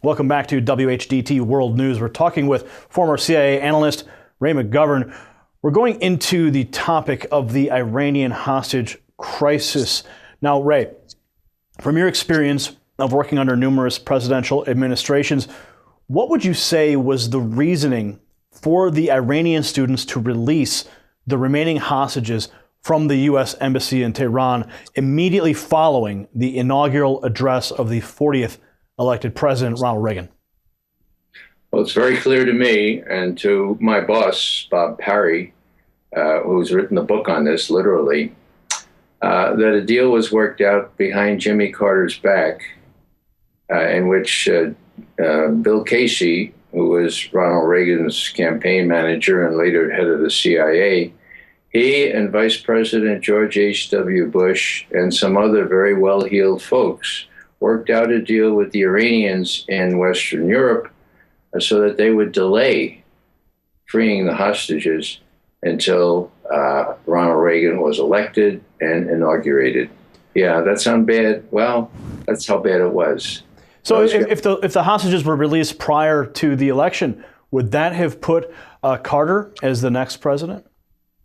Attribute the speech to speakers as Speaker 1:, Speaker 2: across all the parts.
Speaker 1: Welcome back to WHDT World News. We're talking with former CIA analyst Ray McGovern. We're going into the topic of the Iranian hostage crisis. Now, Ray, from your experience of working under numerous presidential administrations, what would you say was the reasoning for the Iranian students to release the remaining hostages from the U.S. Embassy in Tehran immediately following the inaugural address of the 40th elected President Ronald Reagan?
Speaker 2: Well, it's very clear to me and to my boss, Bob Parry, who's written a book on this, literally, that a deal was worked out behind Jimmy Carter's back in which Bill Casey, who was Ronald Reagan's campaign manager and later head of the CIA, he and Vice President George H.W. Bush and some other very well-heeled folks worked out a deal with the Iranians in Western Europe so that they would delay freeing the hostages until Ronald Reagan was elected and inaugurated. Yeah, that sound bad? Well, that's how bad it was.
Speaker 1: So if the hostages were released prior to the election, would that have put Carter as the next president?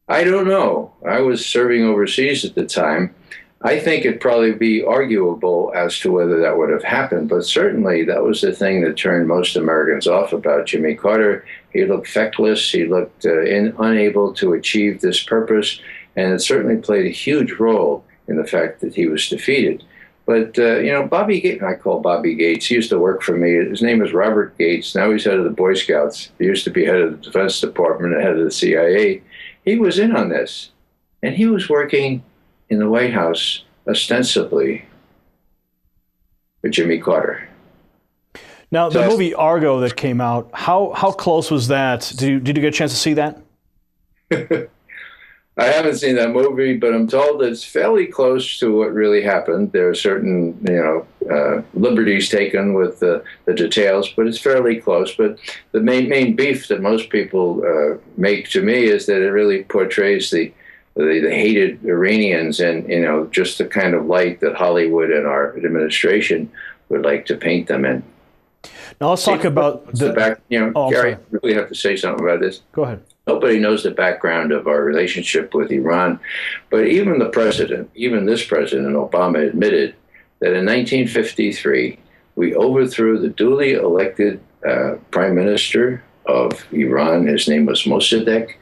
Speaker 2: I don't know. I was serving overseas at the time. I think it'd probably be arguable as to whether that would have happened, but certainly that was the thing that turned most Americans off about Jimmy Carter. He looked feckless. He looked unable to achieve this purpose, and it certainly played a huge role in the fact that he was defeated. But, Bobby Gates, I call Bobby Gates, he used to work for me. His name is Robert Gates. Now he's head of the Boy Scouts. He used to be head of the Defense Department and head of the CIA. He was in on this, and he was working in the White House ostensibly for Jimmy Carter.
Speaker 1: Now, the movie Argo that came out, how close was that? Did you get a chance to see that?
Speaker 2: I haven't seen that movie, but I'm told it's fairly close to what really happened. There are certain, liberties taken with the details, but it's fairly close. But the main beef that most people make to me is that it really portrays the hated Iranians in, just the kind of light that Hollywood and our administration would like to paint them in.
Speaker 1: Now let's talk about
Speaker 2: Gary, I really have to say something about this.
Speaker 1: Go ahead.
Speaker 2: Nobody knows the background of our relationship with Iran, but even this President Obama admitted that in 1953, we overthrew the duly elected Prime Minister of Iran. His name was Mossadegh,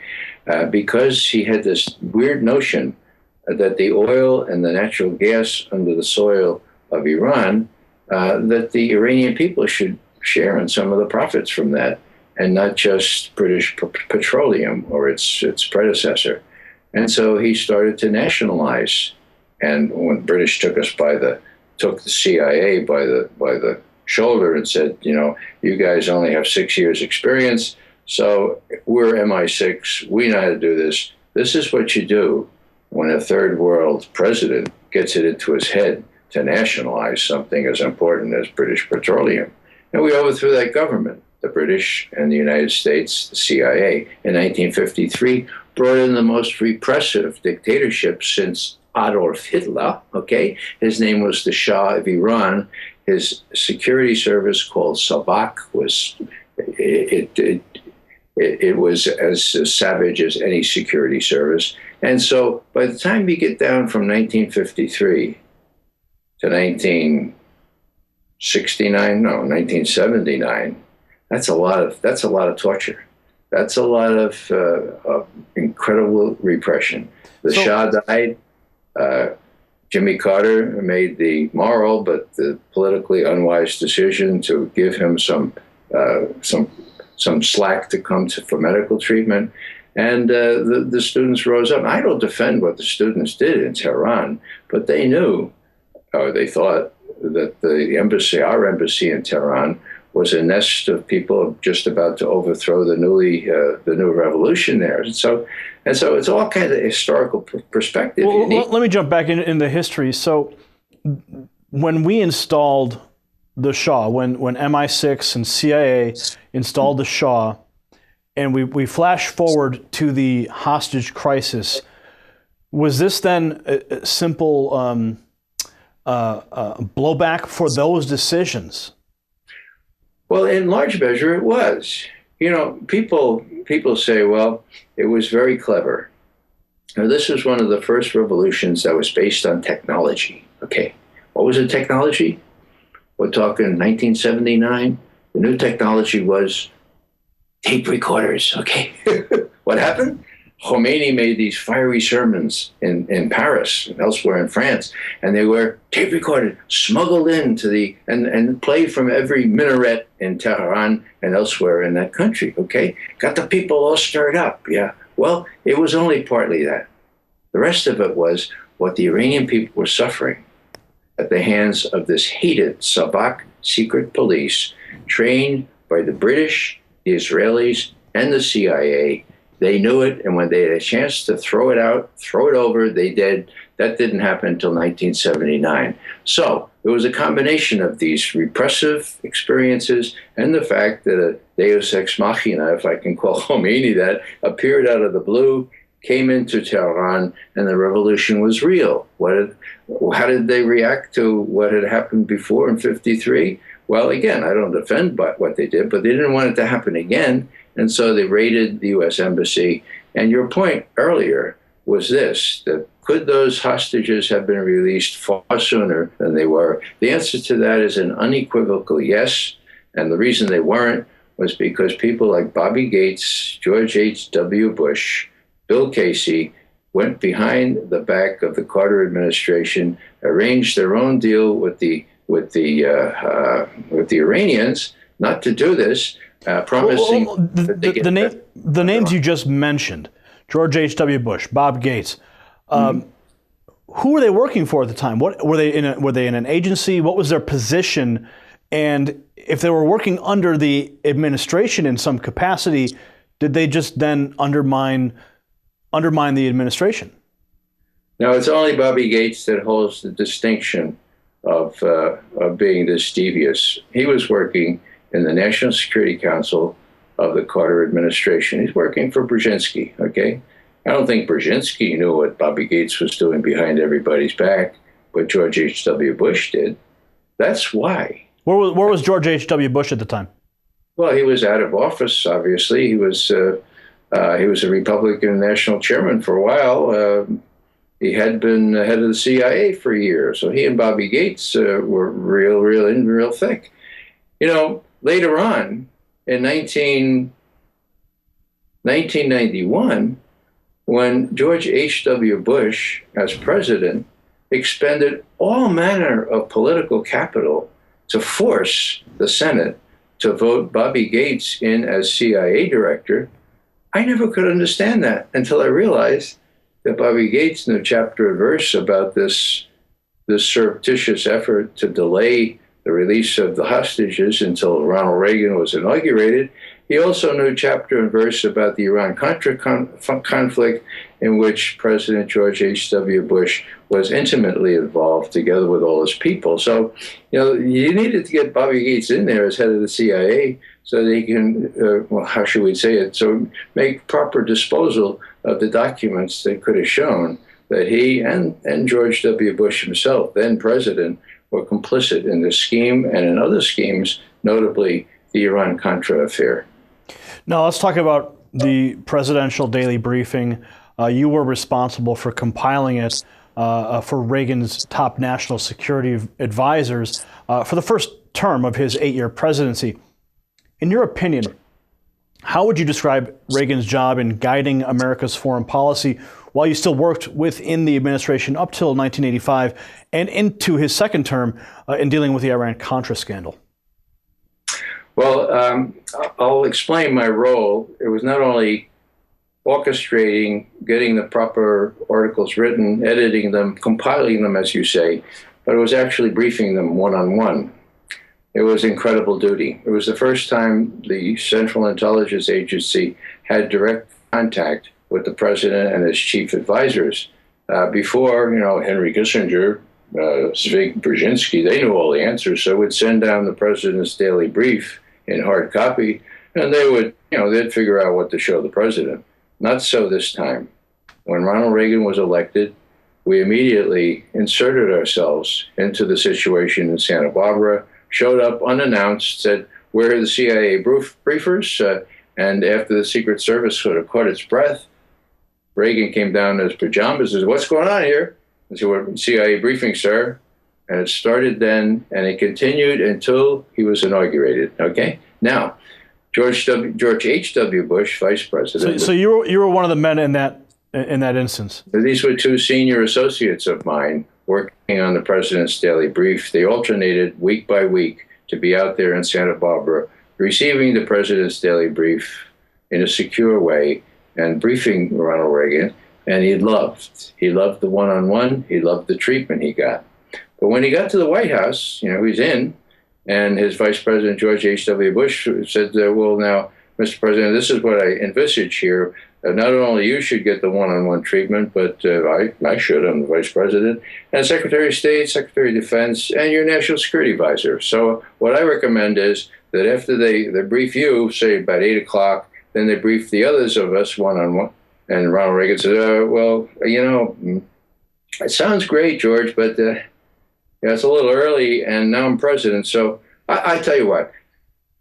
Speaker 2: because he had this weird notion that the oil and the natural gas under the soil of Iran, that the Iranian people should share in some of the profits from that, and not just British petroleum or its predecessor. And so he started to nationalize. And when British took the CIA by the shoulder and said, you guys only have 6 years experience, so we're MI6, we know how to do this. This is what you do when a third world president gets it into his head to nationalize something as important as British petroleum. And we overthrew that government. The British and the United States, the CIA, in 1953, brought in the most repressive dictatorship since Adolf Hitler, okay? His name was the Shah of Iran. His security service, called Savak, was it was as savage as any security service. And so by the time you get down from 1953 to 1979, that's a lot of torture. That's a lot of incredible repression. The Shah died. Jimmy Carter made the moral but the politically unwise decision to give him some slack to come for medical treatment, and the students rose up. I don't defend what the students did in Tehran, but they knew, or they thought, that our embassy in Tehran was a nest of people just about to overthrow the new revolution there. And so it's all kind of historical perspective.
Speaker 1: Well, let me jump back in the history. So when we installed the Shah, when MI6 and CIA installed the Shah, and we flash forward to the hostage crisis, was this then a simple blowback for those decisions?
Speaker 2: Well, in large measure, it was. You know, people say, well, it was very clever. Now, this was one of the first revolutions that was based on technology. Okay, what was the technology? We're talking 1979. The new technology was tape recorders. Okay, what happened? Khomeini made these fiery sermons in Paris and elsewhere in France, and they were tape recorded, smuggled into and played from every minaret in Tehran and elsewhere in that country, okay? Got the people all stirred up, yeah. Well, it was only partly that. The rest of it was what the Iranian people were suffering at the hands of this hated Savak secret police trained by the British, the Israelis, and the CIA. They knew it, and when they had a chance to throw it out, throw it over, they did. That didn't happen until 1979. So it was a combination of these repressive experiences and the fact that a deus ex machina, if I can call Khomeini that, appeared out of the blue, came into Tehran, and the revolution was real. How did they react to what had happened before in 53? Well, again, I don't defend what they did, but they didn't want it to happen again. And so they raided the U.S. Embassy. And your point earlier was this, that could those hostages have been released far sooner than they were? The answer to that is an unequivocal yes. And the reason they weren't was because people like Bobby Gates, George H.W. Bush, Bill Casey went behind the back of the Carter administration, arranged their own deal with the Iranians not to do this, promising
Speaker 1: the names you just mentioned, George H.W. Bush, Bob Gates. Who were they working for at the time? What were they in? Were they in an agency? What was their position? And if they were working under the administration in some capacity, did they just then undermine the administration?
Speaker 2: Now, it's only Bobby Gates that holds the distinction of being this devious. He was working in the National Security Council of the Carter administration. He's working for Brzezinski, okay? I don't think Brzezinski knew what Bobby Gates was doing behind everybody's back, but George H.W. Bush did. That's why.
Speaker 1: Where was George H.W. Bush at the time?
Speaker 2: Well, he was out of office, obviously. He was a Republican national chairman for a while. He had been head of the CIA for a year, so he and Bobby Gates were real thick. You know, later on, in 1991, when George H.W. Bush, as president, expended all manner of political capital to force the Senate to vote Bobby Gates in as CIA director, I never could understand that until I realized that Bobby Gates knew chapter and verse about this surreptitious effort to delay the release of the hostages until Ronald Reagan was inaugurated. He also knew chapter and verse about the Iran-Contra conflict, in which President George H.W. Bush was intimately involved together with all his people. So, you know, you needed to get Bobby Gates in there as head of the CIA so they can, well, how should we say it, so make proper disposal of the documents that could have shown that he and George W. Bush himself, then president, were complicit in this scheme and in other schemes, notably the Iran-Contra affair.
Speaker 1: Now let's talk about the presidential daily briefing. You were responsible for compiling it for Reagan's top national security advisors for the first term of his 8-year presidency. In your opinion, how would you describe Reagan's job in guiding America's foreign policy while you still worked within the administration up till 1985 and into his second term in dealing with the Iran-Contra scandal?
Speaker 2: Well, I'll explain my role. It was not only orchestrating, getting the proper articles written, editing them, compiling them, as you say, but it was actually briefing them one-on-one. It was incredible duty. It was the first time the Central Intelligence Agency had direct contact with the president and his chief advisors. Before, you know, Henry Kissinger, Zbigniew Brzezinski, they knew all the answers, so would send down the president's daily brief in hard copy, and they would, you know, they'd figure out what to show the president. Not so this time. When Ronald Reagan was elected, we immediately inserted ourselves into the situation in Santa Barbara, showed up unannounced, said, where are the CIA briefers? And after the Secret Service sort of caught its breath, Reagan came down in his pajamas and said, "What's going on here?" And said, "Well, CIA briefing, sir." And it started then, and it continued until he was inaugurated. Okay. Now, George H.W. Bush, Vice President.
Speaker 1: So you were one of the men in that instance.
Speaker 2: These were two senior associates of mine working on the president's daily brief. They alternated week by week to be out there in Santa Barbara, receiving the president's daily brief in a secure way and briefing Ronald Reagan. And he loved the one-on-one. He loved the treatment he got. But when he got to the White House, he's in, and his Vice President, George H.W. Bush, said, "Well, now, Mr. President, this is what I envisage here. Not only you should get the one-on-one treatment, but I should. I'm the Vice President, and Secretary of State, Secretary of Defense, and your National Security Advisor. So what I recommend is that after they brief you, say about 8 o'clock, then they brief the others of us one-on-one." And Ronald Reagan said, "Well, it sounds great, George, but it's a little early, and now I'm president. So I tell you what,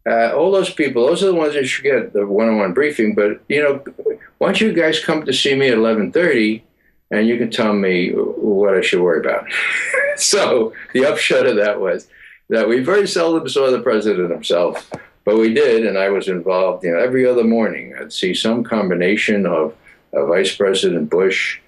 Speaker 2: all those people, those are the ones that should get the one-on-one briefing. But, why don't you guys come to see me at 11:30, and you can tell me what I should worry about." So the upshot of that was that we very seldom saw the president himself, but we did, and I was involved. Every other morning, I'd see some combination of Vice President Bush,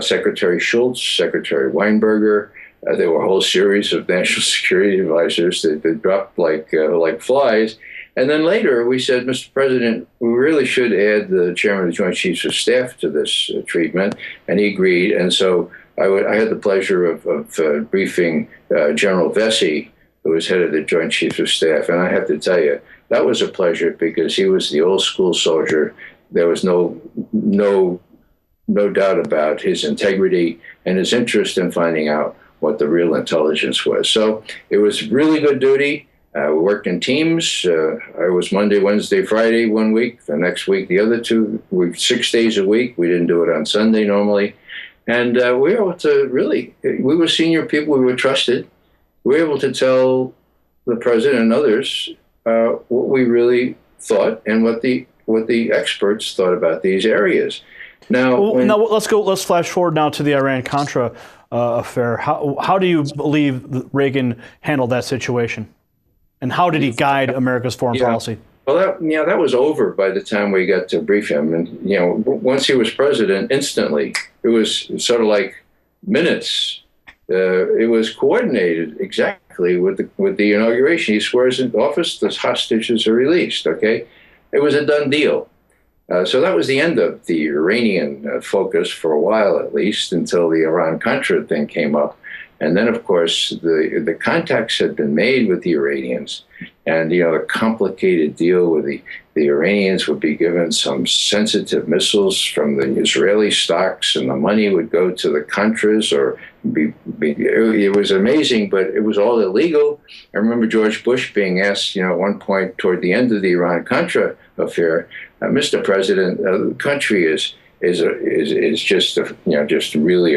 Speaker 2: Secretary Shultz, Secretary Weinberger. There were a whole series of national security advisors that dropped like flies. And then later we said, "Mr. President, we really should add the chairman of the Joint Chiefs of Staff to this treatment." And he agreed. And so I had the pleasure of briefing General Vesey, who was head of the Joint Chiefs of Staff. And I have to tell you, that was a pleasure because he was the old school soldier. There was no doubt about his integrity and his interest in finding out what the real intelligence was. So it was really good duty. We worked in teams. I was Monday, Wednesday, Friday 1 week. The next week, the other 2 weeks, 6 days a week. We didn't do it on Sunday normally. And we were able to we were senior people. We were trusted. We were able to tell the president and others what we really thought and what the experts thought about these areas. Now,
Speaker 1: let's flash forward now to the Iran-Contra affair. How do you believe Reagan handled that situation? And how did he guide America's foreign policy?
Speaker 2: Well, that was over by the time we got to brief him. And, once he was president, instantly, it was sort of like minutes. It was coordinated exactly with the inauguration. He swears in office, the hostages are released, okay? It was a done deal. So that was the end of the Iranian focus for a while, at least, until the Iran-Contra thing came up. And then, of course, the contacts had been made with the Iranians. And, a complicated deal with the Iranians would be given some sensitive missiles from the Israeli stocks, and the money would go to the Contras or it was amazing, but it was all illegal. I remember George Bush being asked, at one point toward the end of the Iran-Contra affair, "Mr. President, the country is just really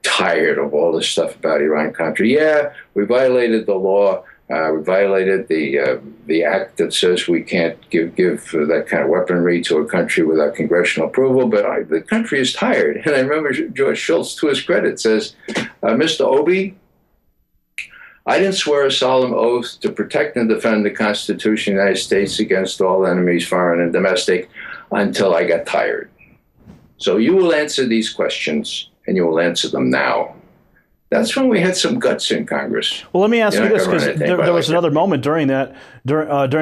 Speaker 2: tired of all this stuff about Iran-Contra. Yeah, we violated the law. We violated the act that says we can't give that kind of weaponry to a country without congressional approval, but the country is tired." And I remember George Shultz, to his credit, says, "Mr. Obi, I didn't swear a solemn oath to protect and defend the Constitution of the United States against all enemies, foreign and domestic, until I got tired. So you will answer these questions, and you will answer them now." That's when we had some guts in Congress.
Speaker 1: Well, let me ask you this, because there was another moment during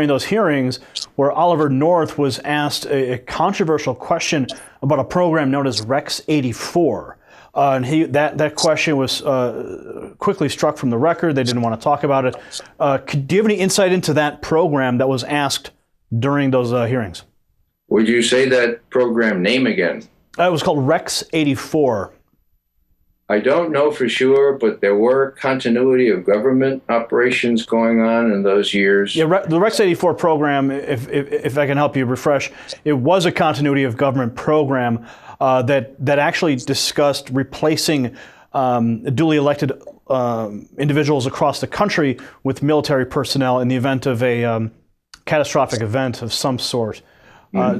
Speaker 1: those hearings where Oliver North was asked a controversial question about a program known as Rex 84. And that question was quickly struck from the record. They didn't want to talk about it. Do you have any insight into that program that was asked during those hearings?
Speaker 2: Would you say that program name again?
Speaker 1: It was called Rex 84.
Speaker 2: I don't know for sure, but there were continuity of government operations going on in those years.
Speaker 1: Yeah, the Rex 84 program, if I can help you refresh, it was a continuity of government program that actually discussed replacing duly elected individuals across the country with military personnel in the event of catastrophic event of some sort.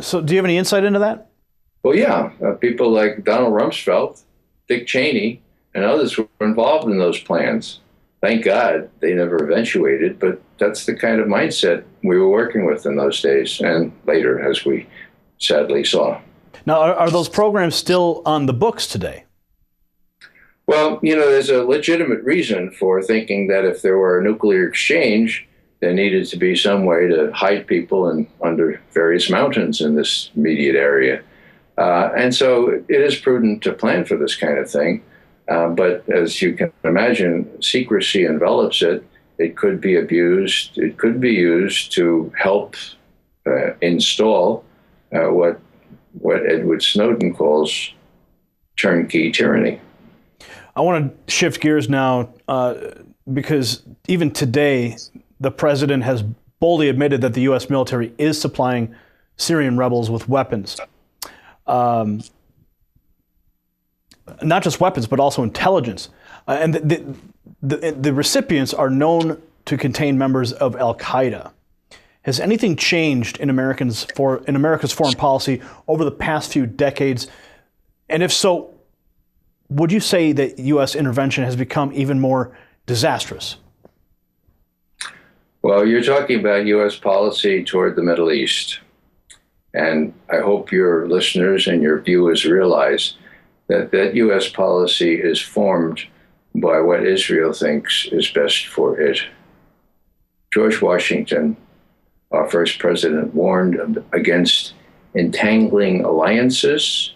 Speaker 1: So do you have any insight into that?
Speaker 2: Well, yeah. People like Donald Rumsfeld, Dick Cheney, and others were involved in those plans. Thank God they never eventuated, but that's the kind of mindset we were working with in those days and later, as we sadly saw.
Speaker 1: Now, are those programs still on the books today?
Speaker 2: Well, there's a legitimate reason for thinking that if there were a nuclear exchange, there needed to be some way to hide people under various mountains in this immediate area. And so it is prudent to plan for this kind of thing. But as you can imagine, secrecy envelops it. It could be abused. It could be used to help install what Edward Snowden calls turnkey tyranny.
Speaker 1: I want to shift gears now because even today, the president has boldly admitted that the U.S. military is supplying Syrian rebels with weapons. Not just weapons, but also intelligence. And the recipients are known to contain members of Al-Qaeda. Has anything changed in America's foreign policy over the past few decades? And if so, would you say that U.S. intervention has become even more disastrous?
Speaker 2: Well, you're talking about U.S. policy toward the Middle East. And I hope your listeners and your viewers realize that U.S. policy is formed by what Israel thinks is best for it. George Washington, our first president, warned against entangling alliances.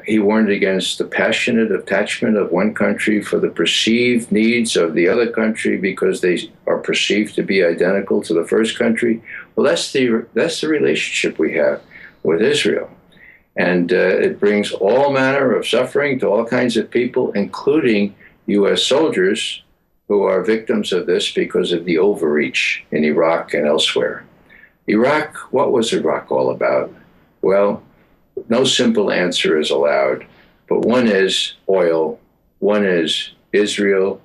Speaker 2: He warned against the passionate attachment of one country for the perceived needs of the other country because they are perceived to be identical to the first country. Well, that's the relationship we have with Israel. And it brings all manner of suffering to all kinds of people, including U.S. soldiers who are victims of this because of the overreach in Iraq and elsewhere. Iraq, what was Iraq all about? Well, no simple answer is allowed, but one is oil, one is Israel.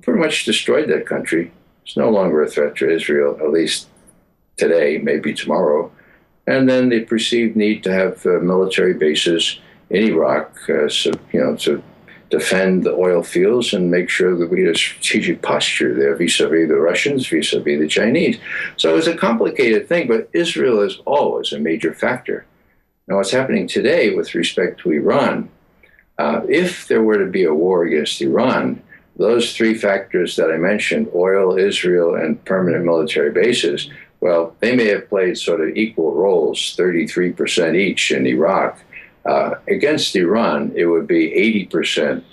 Speaker 2: Pretty much destroyed that country. It's no longer a threat to Israel, at least today, maybe tomorrow. And then the perceived need to have military bases in Iraq, to defend the oil fields and make sure that we had a strategic posture there vis-a-vis the Russians, vis-a-vis the Chinese. So it's a complicated thing, but Israel is always a major factor. Now, what's happening today with respect to Iran, if there were to be a war against Iran, those three factors that I mentioned, oil, Israel, and permanent military bases, well, they may have played sort of equal roles, 33% each in Iraq. Against Iran, it would be 80%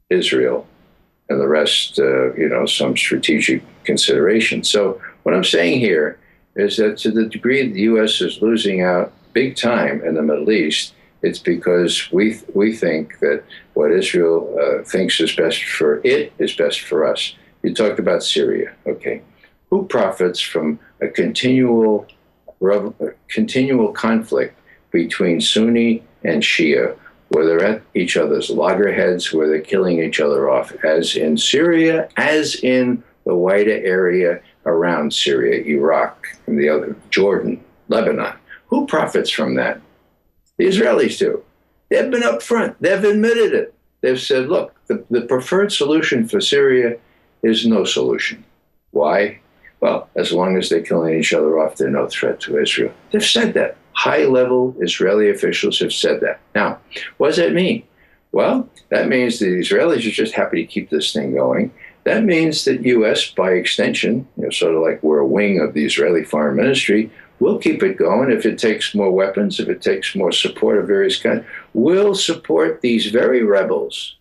Speaker 2: Israel and the rest, some strategic consideration. So what I'm saying here is that to the degree the U.S. is losing out big time in the Middle East, it's because we think that what Israel thinks is best for it is best for us. You talked about Syria, okay? Who profits from a continual conflict between Sunni and Shia, where they're at each other's loggerheads, where they're killing each other off, as in Syria, as in the wider area around Syria, Iraq, and the other, Jordan, Lebanon? Who profits from that? The Israelis do. They've been up front. They've admitted it. They've said, look, the preferred solution for Syria is no solution. Why? Well, as long as they're killing each other off, they're no threat to Israel. They've said that. High-level Israeli officials have said that. Now, what does that mean? Well, that means the Israelis are just happy to keep this thing going. That means that U.S., by extension, sort of like we're a wing of the Israeli Foreign Ministry, we'll keep it going. If it takes more weapons, if it takes more support of various kinds, we'll support these very rebels,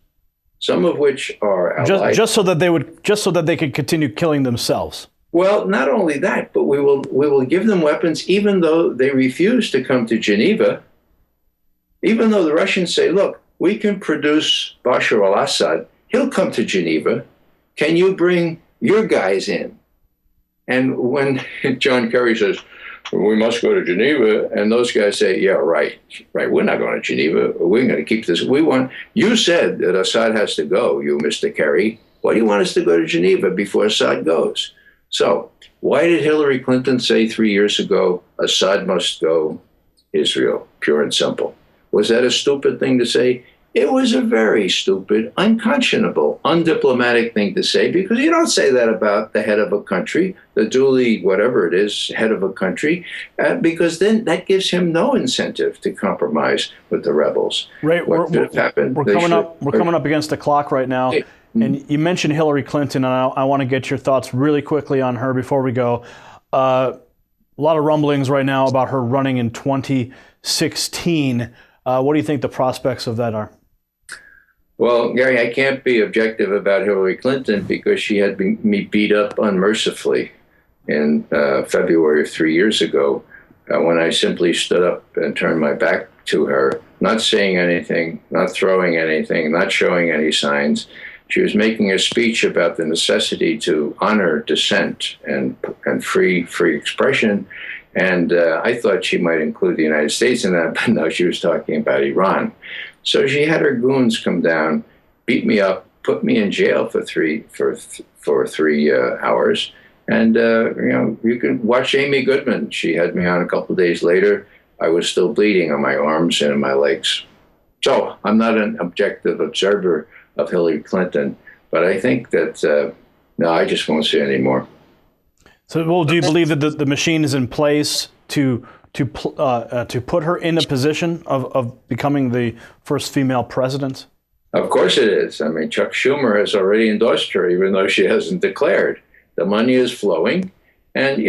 Speaker 2: some of which are allied.
Speaker 1: Just so that they could continue killing themselves.
Speaker 2: Well, not only that, but we will give them weapons even though they refuse to come to Geneva, even though the Russians say, look, we can produce Bashar al-Assad. He'll come to Geneva. Can you bring your guys in? And when John Kerry says, we must go to Geneva, and those guys say, yeah, right, we're not going to Geneva. We're going to keep this. You said that Assad has to go, you, Mr. Kerry. Why do you want us to go to Geneva before Assad goes? So why did Hillary Clinton say 3 years ago, Assad must go, Israel? Pure and simple. Was that a stupid thing to say? It was a very stupid, unconscionable, undiplomatic thing to say, because you don't say that about the head of a country, the duly, whatever it is, head of a country, because then that gives him no incentive to compromise with the rebels.
Speaker 1: Right, we're coming up against the clock right now. And you mentioned Hillary Clinton, and I want to get your thoughts really quickly on her before we go. A lot of rumblings right now about her running in 2016. What do you think the prospects of that are?
Speaker 2: Well, Gary, I can't be objective about Hillary Clinton because she had me beat up unmercifully in February of 3 years ago when I simply stood up and turned my back to her, not saying anything, not throwing anything, not showing any signs. She was making a speech about the necessity to honor dissent and free expression. And I thought she might include the United States in that, but no, she was talking about Iran. So she had her goons come down, beat me up, put me in jail for three hours. And, you can watch Amy Goodman. She had me on a couple of days later. I was still bleeding on my arms and my legs. So I'm not an objective observer of Hillary Clinton, but I think that, no, I just won't say anymore.
Speaker 1: So, well, do you believe that the machine is in place to put her in a position of becoming the first female president?
Speaker 2: Of course it is. I mean, Chuck Schumer has already endorsed her, even though she hasn't declared. The money is flowing. And,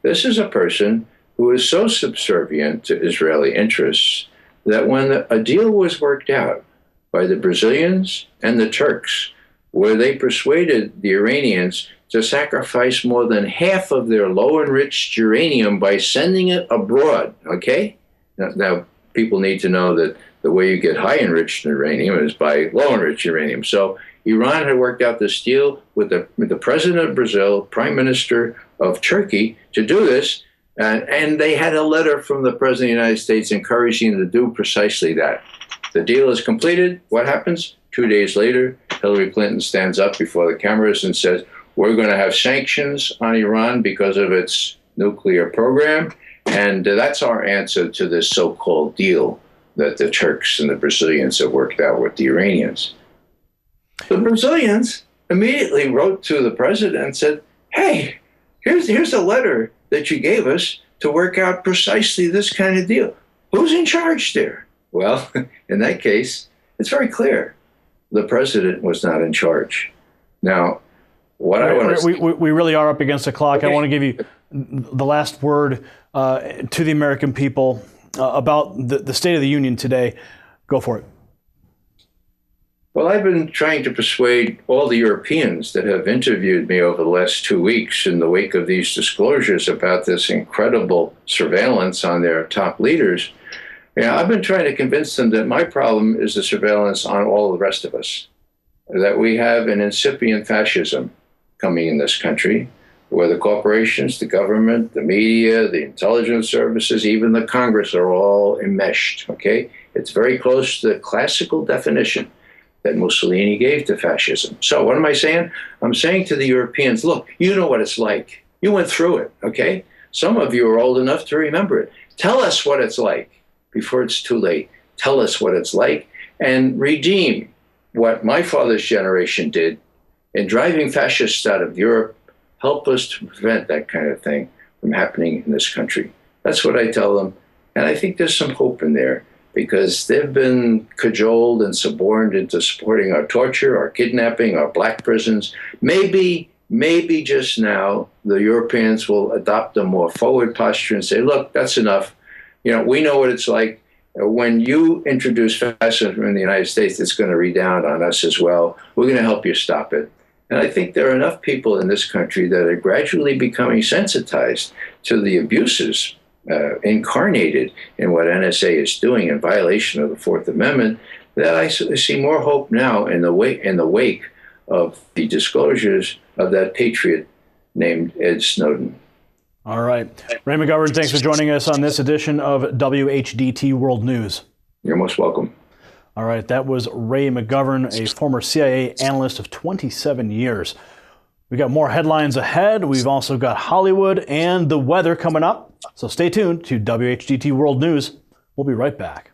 Speaker 2: this is a person who is so subservient to Israeli interests that when a deal was worked out by the Brazilians and the Turks, where they persuaded the Iranians to sacrifice more than half of their low-enriched uranium by sending it abroad, okay? Now, people need to know that the way you get high-enriched uranium is by low-enriched uranium. So Iran had worked out this deal with the president of Brazil, prime minister of Turkey, to do this, and they had a letter from the president of the United States encouraging them to do precisely that. The deal is completed. What happens? 2 days later, Hillary Clinton stands up before the cameras and says, we're going to have sanctions on Iran because of its nuclear program. And that's our answer to this so-called deal that the Turks and the Brazilians have worked out with the Iranians. The Brazilians immediately wrote to the president and said, hey, here's a letter that you gave us to work out precisely this kind of deal. Who's in charge there? Well, in that case, it's very clear. The president was not in charge. Now, what I want to
Speaker 1: we really are up against the clock. Okay. I want to give you the last word to the American people about the State of the Union today. Go for it.
Speaker 2: Well, I've been trying to persuade all the Europeans that have interviewed me over the last 2 weeks in the wake of these disclosures about this incredible surveillance on their top leaders. I've been trying to convince them that my problem is the surveillance on all the rest of us, that we have an incipient fascism coming in this country, where the corporations, the government, the media, the intelligence services, even the Congress are all enmeshed, okay? It's very close to the classical definition that Mussolini gave to fascism. So what am I saying? I'm saying to the Europeans, look, you know what it's like. You went through it, okay? Some of you are old enough to remember it. Tell us what it's like before it's too late. Tell us what it's like and redeem what my father's generation did in driving fascists out of Europe. Help us to prevent that kind of thing from happening in this country. That's what I tell them. And I think there's some hope in there because they've been cajoled and suborned into supporting our torture, our kidnapping, our black prisons. Maybe just now the Europeans will adopt a more forward posture and say, look, that's enough. We know what it's like. When you introduce fascism in the United States, it's going to redound on us as well. We're going to help you stop it. And I think there are enough people in this country that are gradually becoming sensitized to the abuses incarnated in what NSA is doing in violation of the Fourth Amendment, that I see more hope now in the wake of the disclosures of that patriot named Ed Snowden.
Speaker 1: All right. Ray McGovern, thanks for joining us on this edition of WHDT World News.
Speaker 2: You're most welcome.
Speaker 1: All right. That was Ray McGovern, a former CIA analyst of 27 years. We got more headlines ahead. We've also got Hollywood and the weather coming up. So stay tuned to WHGT World News. We'll be right back.